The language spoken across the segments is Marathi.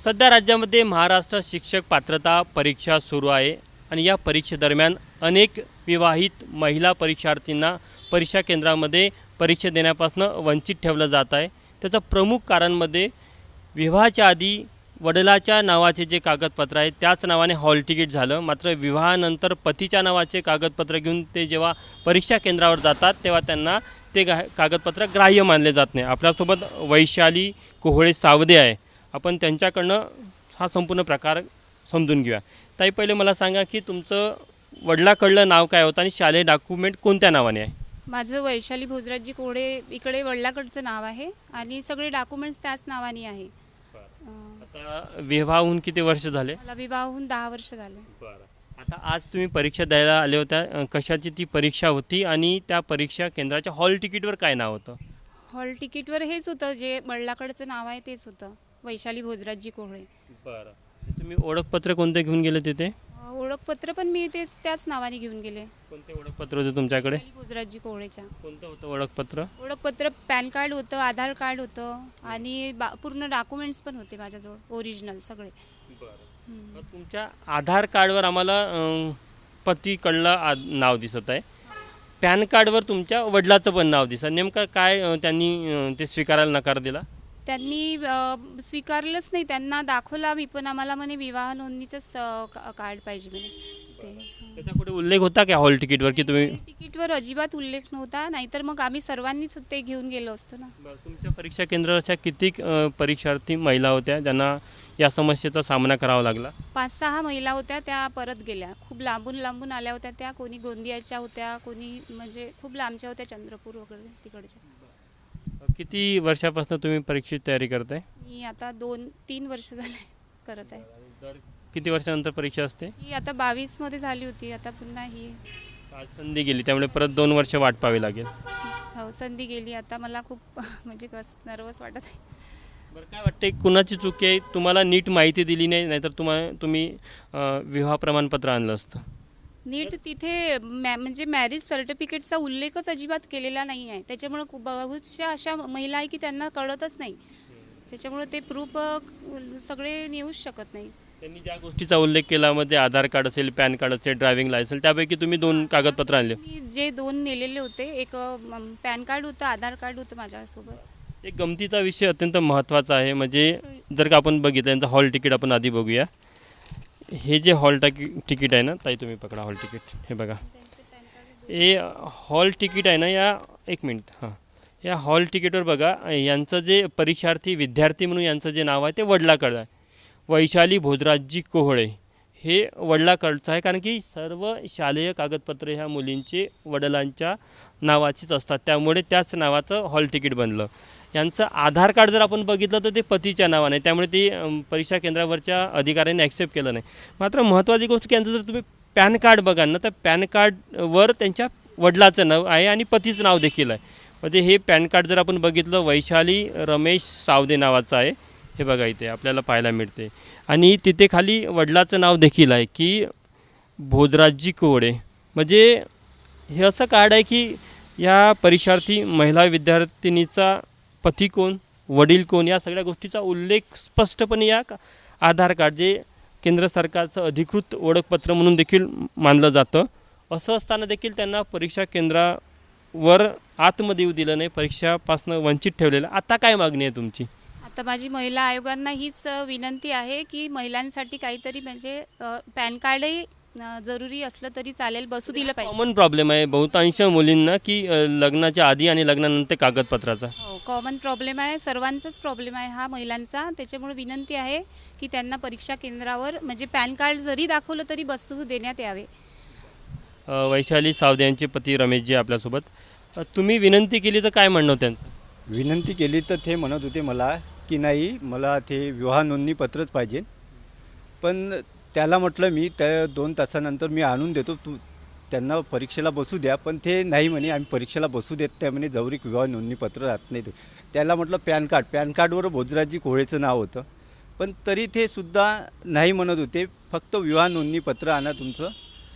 सध्या राज्यामध्ये महाराष्ट्र शिक्षक पात्रता परीक्षा सुरू आहे आणि या परीक्षेदरम्यान अनेक विवाहित महिला परीक्षार्थींना परीक्षा केंद्रामध्ये परीक्षा देण्यापासून वंचित ठेवलं जात आहे। त्याचं प्रमुख कारणमध्ये विवाहाच्या आधी वडिलाच्या नावाचे जे कागदपत्र आहे त्याच नावाने हॉल तिकीट झालं, मात्र विवाहानंतर पतीच्या नावाचे कागदपत्र घेऊन ते जेव्हा परीक्षा केंद्रावर जातात तेव्हा त्यांना ते कागदपत्र ग्राह्य मानले जात नाही। आपल्यासोबत वैशाली कोहळे सावदे आहे, आपण त्यांच्याकडनं हा संपूर्ण प्रकार समजून घेऊया। ताई, पहिले मला सांगा की तुमचं वडिलाकडलं नाव काय होतं आणि शालेय डॉक्युमेंट कोणत्या नावाने आहे? माझं वैशाली भोजराजी कोडे इकडे वडिलाकडचं नाव आहे आणि सगळे डॉक्युमेंट्स त्याच नावाने आहे। आता विवाहून किती वर्ष झाले? मला विवाह होऊन 10 वर्ष झाले। आता आज तुम्ही परीक्षा द्यायला आले होत्या, कशाची ती परीक्षा होती आणि त्या परीक्षा केंद्राच्या हॉल तिकीटवर काय नाव होतं? हॉल तिकीटवर हेच होतं, जे वडिलाकडचं नाव आहे तेच होतं, वैशाली भोजराजी कोहळे। बरं, तुम्ही ओळखपत्र कोणते घेऊन गेले तिथे? ओळखपत्र पण मी त्याच नावाने घेऊन गेले। कोणते ओळखपत्र होते तुमच्याकडे? वैशाली भोजराजी कोहळेच्या। कोणतं होतं ओळखपत्र? ओळखपत्र पॅन कार्ड होतं, आधार कार्ड होतं आणि पूर्ण डॉक्युमेंट्स पण होते माझ्याजवळ, ओरिजिनल सगळे। बरं, तुमच्या आधार कार्डवर आम्हाला पतीकडलं नाव दिसत आहे, पॅन कार्डवर तुमच्या वडिलाचं पण नाव दिसत, नेमकं काय त्यांनी ते स्वीकारायला नकार दिला? त्यांनी स्वीकारलंच नाही, त्यांना दाखवला मी पण, आम्हाला म्हणे विवाह नोंदणीचंच कार्ड पाहिजे म्हणे ते। त्याचा कुठे उल्लेख होता का हॉल तिकीटवर की तुम्ही? तिकीटवर अजिबात उल्लेख नव्हता, नाहीतर मग आम्ही सर्वांनीच ते घेऊन गेलो असतो ना। तुमच्या परीक्षा केंद्राच्या किती परीक्षार्थी महिला होत्या ज्यांना या समस्येचा सामना करावा लागला? 5-6 महिला होत्या, त्या परत गेल्या। खूप लांबून लांबून आल्या होत्या त्या, कोणी गोंदियाच्या होत्या, कोणी म्हणजे खूप लांबच्या होत्या, चंद्रपूर वगैरे तिकडच्या। किती वर्षापासून तुम्ही परीक्षेची तयारी करताय? मी आता 2-3 वर्ष झाले करत आहे। किती वर्षानंतर परीक्षा असते? ही आता 22 मध्ये झाली होती, आता पुन्हा ही आज संधी गेली त्यामुळे परत 2 वर्ष वाट पाहावी लागेल। हो, संधी गेली आता, मला खूप म्हणजे नर्वस वाटत आहे। बरं, काय वाटते कुणाची चूक आहे? तुम्हाला नीट माहिती दिली नाही, नाहीतर तुम्ही विवाह प्रमाणपत्र आणलं असतं? नीट तिथे म्हणजे मॅरेज सर्टिफिकेटचा उल्लेखच अजिबात केलेला नाही आहे, त्याच्यामुळे बहुतशा अशा महिला आहे की त्यांना कळतच नाही, त्याच्यामुळे ते प्रूफ सगळे नेऊच शकत नाही। त्यांनी ज्या गोष्टीचा उल्लेख केला मध्ये आधार कार्ड असेल, पॅन कार्ड असेल, ड्रायव्हिंग लायसन्स, त्यापैकी तुम्ही 2 कागदपत्र आणले? मी जे 2 नेलेले होते, एक पॅन कार्ड होतं, आधार कार्ड होतं माझ्यासोबत। एक गमतीचा विषय अत्यंत महत्त्वाचा आहे, म्हणजे जर का आपण बघितलं यांचं हॉल तिकीट आपण आधी बघूया। हे जे हॉल तिकीट आहे ना ताई, तुम्ही पकडा हॉल तिकीट, हे बघा, हे हॉल तिकीट आहे ना, एक मिनिट, हां, या हॉल तिकीटवर बघा यांचं जे परीक्षार्थी विद्यार्थी म्हणून यांचं जे नाव आहे ते वडिलाकडं आहे, वैशाली भोजराजी कोहळे, हे वडिलाकडचं आहे, कारण की सर्व शालेय कागदपत्र ह्या मुलींचे वडिलांच्या नावाचीच असतात, त्यामुळे त्याच नावाचं हॉल तिकीट बनलं। यांचं आधार कार्ड जर आपण बघितलं तर ते पतीच्या नावाने, त्यामुळे ती परीक्षा केंद्रावरच्या अधिकाऱ्यांनी ॲक्सेप्ट केलं नाही। मात्र महत्त्वाची गोष्ट की यांचं जर तुम्ही पॅन कार्ड बघाल ना, तर पॅन कार्डवर त्यांच्या वडिलाचं नाव आहे आणि पतीचं नाव देखील आहे। म्हणजे हे पॅन कार्ड जर आपण बघितलं वैशाली रमेश सावदे नावाचं आहे, हे बघा इथे आपल्याला पाहायला मिळते, आणि तिथे खाली वडिलाचं नाव देखील आहे की भोजराजी कोहळे। म्हणजे हे असं कार्ड आहे की या परीक्षार्थी महिला विद्यार्थिनीचा पती कोण, वडील कोण, या सगळ्या गोष्टीचा उल्लेख स्पष्टपणे या आधार कार्ड, जे केंद्र सरकारचं अधिकृत ओळखपत्र म्हणून देखील मानलं जातं, असं असताना देखील त्यांना परीक्षा केंद्रावर आतमध्ये येऊ दिलं नाही, परीक्षापासून वंचित ठेवलेलं। आता काय मागणी आहे तुमची? आता माझी महिला आयोगांना हीच विनंती आहे की महिलांसाठी काहीतरी म्हणजे पॅन कार्डही जरुरी असलं तरी चालेल, बसू दिलं पाहिजे। कॉमन प्रॉब्लेम आहे बहुतांश मुलींना की लग्नाच्या आधी आणि लग्नानंतर कागदपत्राचा। हो, कॉमन प्रॉब्लेम आहे, सर्वांचाच प्रॉब्लेम आहे हा महिलांचा, त्याच्यामुळे विनंती आहे की त्यांना परीक्षा केंद्रावर म्हणजे पॅन कार्ड जरी दाखवलं तरी बसू देण्यात यावे। वैशाली सावदे यांचे पती रमेशजी आपल्यासोबत, तुम्ही विनंती केली तर काय म्हणणं त्यांचं? विनंती केली तर ते म्हणत होते मला की नाही, मला ते विवाह नोंदणीपत्रच पाहिजे, पण त्याला म्हटलं मी त्या 2 तासानंतर मी आणून देतो, त्यांना परीक्षेला बसू द्या, पण ते नाही म्हणे आम्ही परीक्षेला बसू देत त्या म्हणे जवळीक विवाह नोंदणीपत्र राहत नाही। त्याला म्हटलं पॅन कार्डवर भोजराजी कोहळेचं नाव होतं, पण तरी ते सुद्धा नाही म्हणत होते, फक्त विवाह नोंदणीपत्र आणा तुमचं।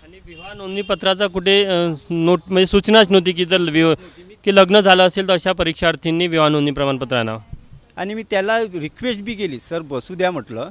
आणि विवाह नोंदणीपत्राचा कुठे नोट म्हणजे सूचनाच नव्हती की जर की लग्न झालं असेल तर अशा परीक्षार्थींनी विवाह नोंदणी प्रमाणपत्र आणावं? आणि मी त्याला रिक्वेस्ट बी केली, सर बसू द्या म्हटलं.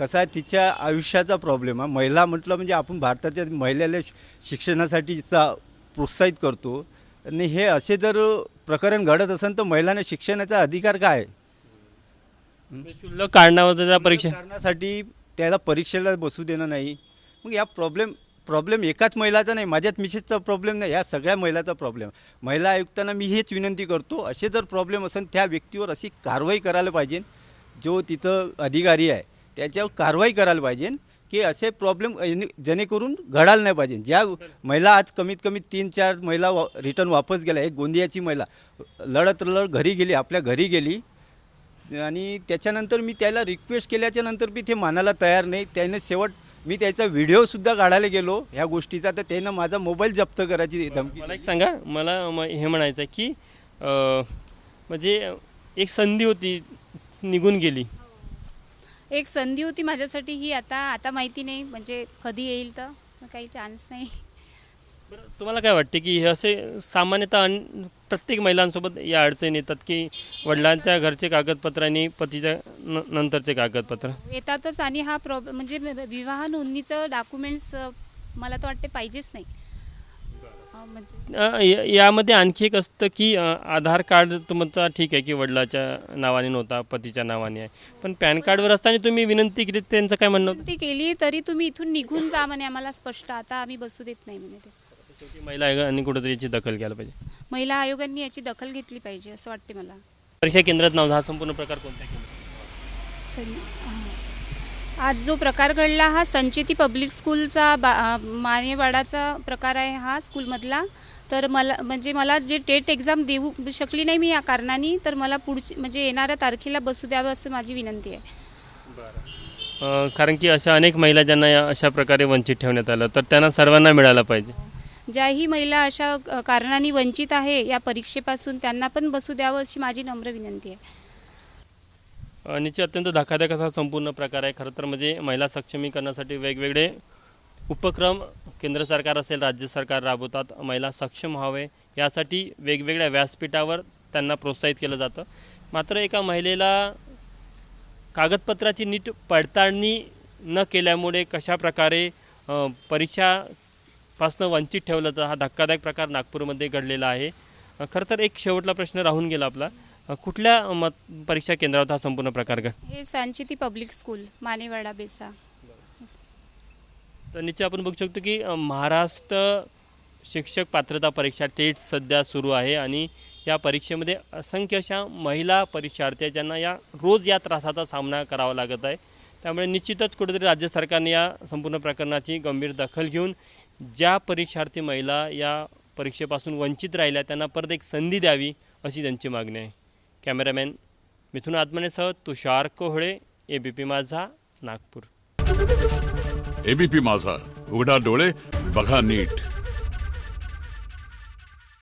कसं आहे तिच्या आयुष्याचा प्रॉब्लेम आहे. महिला म्हटलं म्हणजे आपण भारताच्या महिलेला शिक्षणासाठीचा प्रोत्साहित करतो आणि हे असे जर प्रकरण घडत असेल तर महिलांना शिक्षणाचा अधिकार काय आहे? शुल्क काढण्यावर त्या परीक्षा कारणासाठी त्याला परीक्षेला बसू देणं नाही. मग या प्रॉब्लेम एकाच महिलाचा नाही, माझ्याच मिसेसचा प्रॉब्लेम नाही, या सगळ्या महिलाचा प्रॉब्लेम. महिला आयुक्तांना मी हेच विनंती करतो, असे जर प्रॉब्लेम असेल त्या व्यक्तीवर अशी कारवाई करायला पाहिजे. जो तिथं अधिकारी आहे त्याच्यावर कारवाई करायला पाहिजे की असे प्रॉब्लेम जेणेकरून घडायला नाही पाहिजे. ज्या महिला आज कमीत कमी 3-4 महिला रिटर्न वापस गेल्या. एक गोंदियाची महिला लढत घरी गेली, आपल्या घरी गेली आणि त्याच्यानंतर मी त्याला रिक्वेस्ट केल्याच्या नंतर बी ते मानायला तयार नाही. त्याने शेवट मी त्याचा व्हिडिओसुद्धा काढायला गेलो ह्या गोष्टीचा, तर त्यानं माझा मोबाईल जप्त करायची धमकी. मला एक सांगा, मला हे म्हणायचं आहे की म्हणजे एक संधी होती निघून गेली. एक संधी होती माझ्यासाठी ही, आता माहिती नाही म्हणजे कधी येईल तर काही चान्स नाही. बरं, तुम्हाला काय वाटते की हे असे सामान्यतः प्रत्येक महिलांसोबत या अडचणी येतात की वडिलांच्या घरचे कागदपत्र आणि पतीच्या नंतरचे कागदपत्र येतातच. आणि हा प्रॉब्लेम म्हणजे विवाह नोंदणीचं डॉक्युमेंट्स मला तर वाटते पाहिजेच नाही. म्हणजे यामध्ये आणखी एक असतं की आधार कार्ड तुमचा ठीक आहे की वडिलाच्या नावाने नव्हता, पतीच्या नावाने आहे, पण पॅन कार्डवर असताना तुम्ही विनंती केली, त्यांचं काय म्हणणं होतं? विनंती केली तरी तुम्ही इथून निघून जा म्हणे आम्हाला स्पष्ट, आता आम्ही बसू देत नाही म्हणे. ते शेवटी महिला आयोगाने कुठेतरी याची दखल घ्यायला पाहिजे. महिला आयोगांनी याची दखल घेतली पाहिजे असं वाटते मला. परीक्षा केंद्रात नाव, हा संपूर्ण प्रकार कोणत्या केंद्रात? आज जो प्रकार घडला हा संचेती पब्लिक स्कूलचा मानेवाडाचा प्रकार आहे हा स्कूलमधला. तर मला जे टेट एक्झाम देऊ शकली नाही मी या कारणाने, तर मला पुढची म्हणजे येणाऱ्या तारखेला बसू द्यावं असं माझी विनंती आहे. कारण की अशा अनेक महिला ज्यांना या अशा प्रकारे वंचित ठेवण्यात आलं, तर त्यांना सर्वांना मिळालं पाहिजे. ज्याही महिला अशा कारणाने वंचित आहे या परीक्षेपासून त्यांना पण बसू द्यावं अशी माझी नम्र विनंती आहे. निश्चित अत्यंत धक्कादायक असा संपूर्ण प्रकार आहे. खरं तर म्हणजे महिला सक्षमीकरणासाठी वेगवेगळे उपक्रम केंद्र सरकार असेल, राज्य सरकार राबवतात. महिला सक्षम व्हावे यासाठी वेगवेगळ्या व्यासपीठावर त्यांना प्रोत्साहित केलं जातं. मात्र एका महिलेला कागदपत्राची नीट पडताळणी न केल्यामुळे कशाप्रकारे परीक्षापासून वंचित ठेवलं तर हा धक्कादायक प्रकार नागपूरमध्ये घडलेला आहे. खरं तर एक शेवटला प्रश्न राहून गेला आपला, कुठल्या परीक्षा केंद्रावर हा संपूर्ण प्रकार हे सांचेती पब्लिक स्कूल मानेवाडा बेसा. तर निश्चित आपण बघू शकतो की महाराष्ट्र शिक्षक पात्रता परीक्षा टेट सध्या सुरू आहे आणि या परीक्षेमध्ये असंख्य अशा महिला परीक्षार्थी आहेत ज्यांना या रोज या त्रासाचा सामना करावा लागत आहे. त्यामुळे निश्चितच कुठेतरी राज्य सरकारने या संपूर्ण प्रकरणाची गंभीर दखल घेऊन ज्या परीक्षार्थी महिला या परीक्षेपासून वंचित राहिल्या त्यांना परत एक संधी द्यावी अशी त्यांची मागणी आहे. कॅमेरामॅन मिथुन आत्मनेसह तुषार कोहळे, ABP माझा, नागपूर. ABP माझा, उघडा डोळे बघा नीट.